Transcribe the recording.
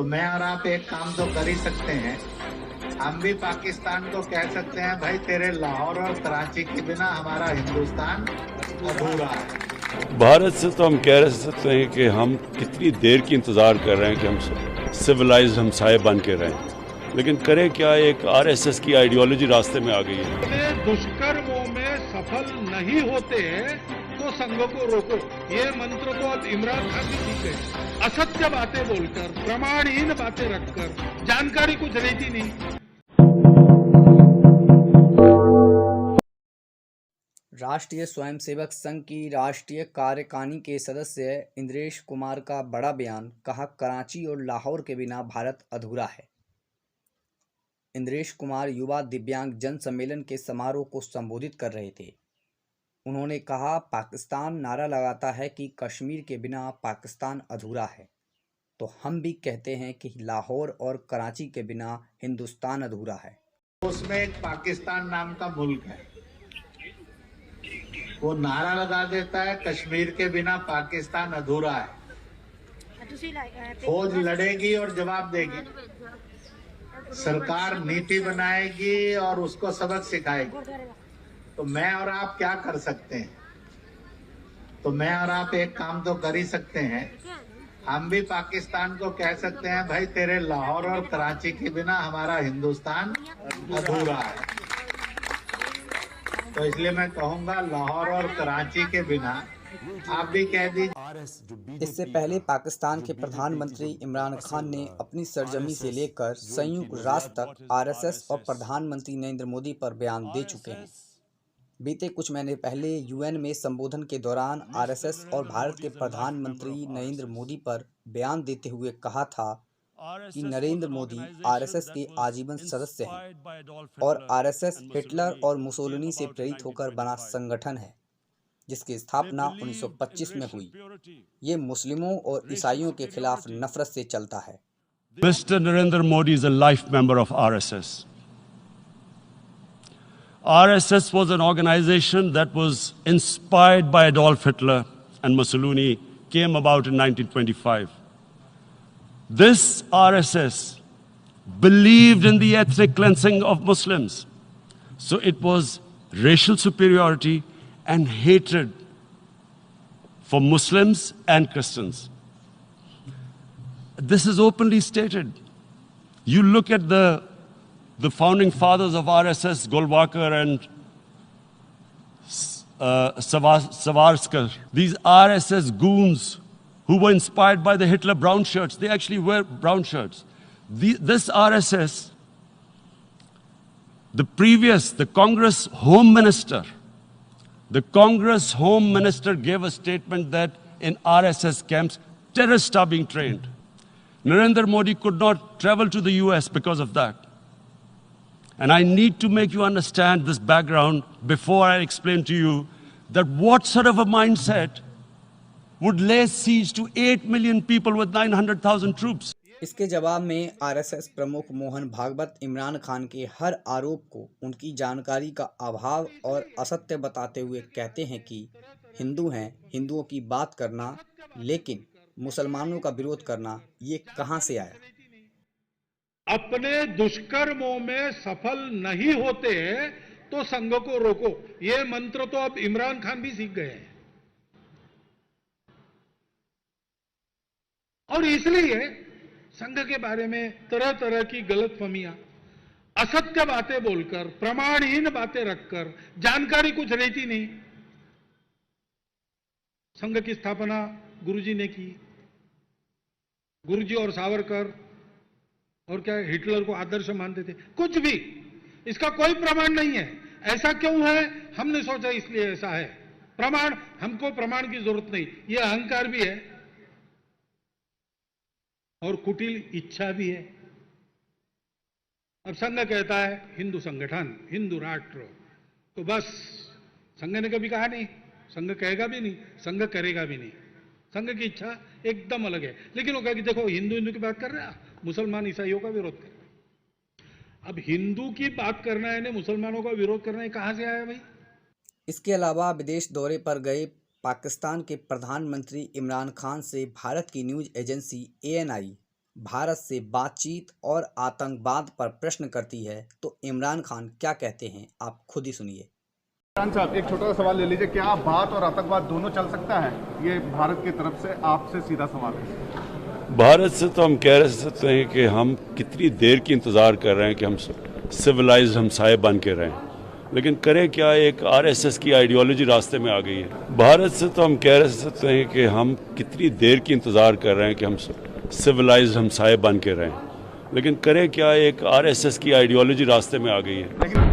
तो मैं और आप एक काम तो कर ही सकते हैं। हम भी पाकिस्तान को कह सकते हैं, भाई तेरे लाहौर और कराची के बिना हमारा हिंदुस्तान अधूरा है। भारत से तो हम कह सकते हैं कि हम कितनी देर की इंतज़ार कर रहे हैं कि हम सिविलाइज्ड हमसाए बन के रहें, लेकिन करें क्या, एक आरएसएस की आइडियोलॉजी रास्ते में आ गई है। दुष्कर्मों में सफल नहीं होते तो संघ को रोको, ये मंत्र तो अब इमरान खान भी सीख गए। असत्य बातें बोलकर, प्रमाणहीन बातें रखकर, जानकारी कुछ रहती नहीं। राष्ट्रीय स्वयंसेवक संघ की राष्ट्रीय कार्यकारिणी के सदस्य इंद्रेश कुमार का बड़ा बयान, कहा कराची और लाहौर के बिना भारत अधूरा है। इंद्रेश कुमार युवा दिव्यांग जन सम्मेलन के समारोह को संबोधित कर रहे थे। उन्होंने कहा, पाकिस्तान नारा लगाता है कि कश्मीर के बिना पाकिस्तान अधूरा है, तो हम भी कहते हैं कि लाहौर और कराची के बिना हिंदुस्तान अधूरा है। उसमें एक पाकिस्तान नाम का मुल्क है, वो नारा लगा देता है कश्मीर के बिना पाकिस्तान अधूरा है। फौज लड़ेगी और जवाब देगी, सरकार नीति बनाएगी और उसको सबक सिखाएगी। तो मैं और आप क्या कर सकते हैं? तो मैं और आप एक काम तो कर ही सकते हैं। हम भी पाकिस्तान को कह सकते हैं, भाई तेरे लाहौर और कराची के बिना हमारा हिंदुस्तान अधूरा है। तो इसलिए मैं कहूंगा, लाहौर और कराची के बिना आप भी कह दीजिए। इससे पहले पाकिस्तान के प्रधानमंत्री इमरान खान ने अपनी सरजमी से लेकर संयुक्त राष्ट्र तक आरएसएस और प्रधानमंत्री नरेंद्र मोदी पर बयान दे चुके हैं। बीते कुछ महीने पहले यूएन में संबोधन के दौरान आरएसएस और भारत के प्रधानमंत्री नरेंद्र मोदी पर बयान देते हुए कहा था कि नरेंद्र मोदी आरएसएस के आजीवन सदस्य हैं और आरएसएस हिटलर और मुसोलिनी से प्रेरित होकर बना संगठन है, जिसकी स्थापना 1925 में हुई। ये मुस्लिमों और ईसाइयों के खिलाफ नफरत से चलता है। Mr. Narendra Modi is a life member of RSS. RSS was an organization that was inspired by Adolf Hitler and Mussolini, came about in 1925. This RSS believed in the ethnic cleansing of Muslims. So it was racial superiority and hatred for Muslims and Christians. This is openly stated. You look at the founding fathers of RSS, Golwalkar and Savarkar, these RSS goons who were inspired by the Hitler brown shirts, they actually wear brown shirts. This RSS, the Congress Home Minister gave a statement that in RSS camps, terrorists are being trained. Narendra Modi could not travel to the US because of that. And I need to make you understand this background before I explain to you that what sort of a mindset would lay siege to 8 million people with 900,000 troops. इसके जवाब में RSS प्रमुख मोहन भागवत इमरान खान के हर आरोप को उनकी जानकारी का अभाव और असत्य बताते हुए कहते हैं कि हिंदू हैं, हिंदुओं की बात करना, लेकिन मुसलमानों का विरोध करना, ये कहां से आया? अपने दुष्कर्मों में सफल नहीं होते तो संघ को रोको, ये मंत्र तो अब इमरान खान भी सीख गए हैं। और इसलिए संघ के बारे में तरह तरह की गलतफहमियां, असत्य बातें बोलकर, प्रमाणहीन बातें रखकर, जानकारी कुछ रहती नहीं। संघ की स्थापना गुरुजी ने की। गुरुजी और सावरकर और क्या हिटलर को आदर्श मानते थे? कुछ भी इसका कोई प्रमाण नहीं है। ऐसा क्यों है? हमने सोचा इसलिए ऐसा है। प्रमाण, हमको प्रमाण की जरूरत नहीं। यह अहंकार भी है और कुटिल इच्छा भी है। अब संघ कहता है हिंदू संगठन, हिंदू राष्ट्र, तो बस संघ ने कभी कहा नहीं, संघ कहेगा भी नहीं, संघ करेगा भी नहीं। संघ की इच्छा एकदम अलग है। लेकिन वो कहा कि देखो हिंदू हिंदू की बात कर रहा है, मुसलमान ईसाइयों का विरोध कर रहा है। अब हिंदू की बात करना है ने मुसलमानों का विरोध करना है, कहां से आया भाई? इसके अलावा विदेश दौरे पर गए पाकिस्तान के प्रधानमंत्री इमरान खान से भारत की न्यूज एजेंसी ANI भारत से बातचीत और आतंकवाद पर प्रश्न करती है, तो इमरान खान क्या कहते हैं आप खुद ही सुनिए। इमरान साहब, एक छोटा सा सवाल ले लीजिए, क्या बात और आतंकवाद दोनों चल सकता है? ये भारत की तरफ से आपसे सीधा सवाल है। भारत से तो हम कह सकते हैं कि हम कितनी देर की इंतज़ार कर रहे हैं कि हम सिविलाइज्ड हमसाये बन के रहें, लेकिन करें क्या, एक आरएसएस की आइडियोलॉजी रास्ते में आ गई है। भारत से तो हम कह सकते हैं कि हम कितनी देर की इंतज़ार कर रहे हैं कि हम सिविलाइज्ड हमसाये बन के रहें, लेकिन करें क्या, एक आरएसएस की आइडियोलॉजी रास्ते में आ गई है। लेकिन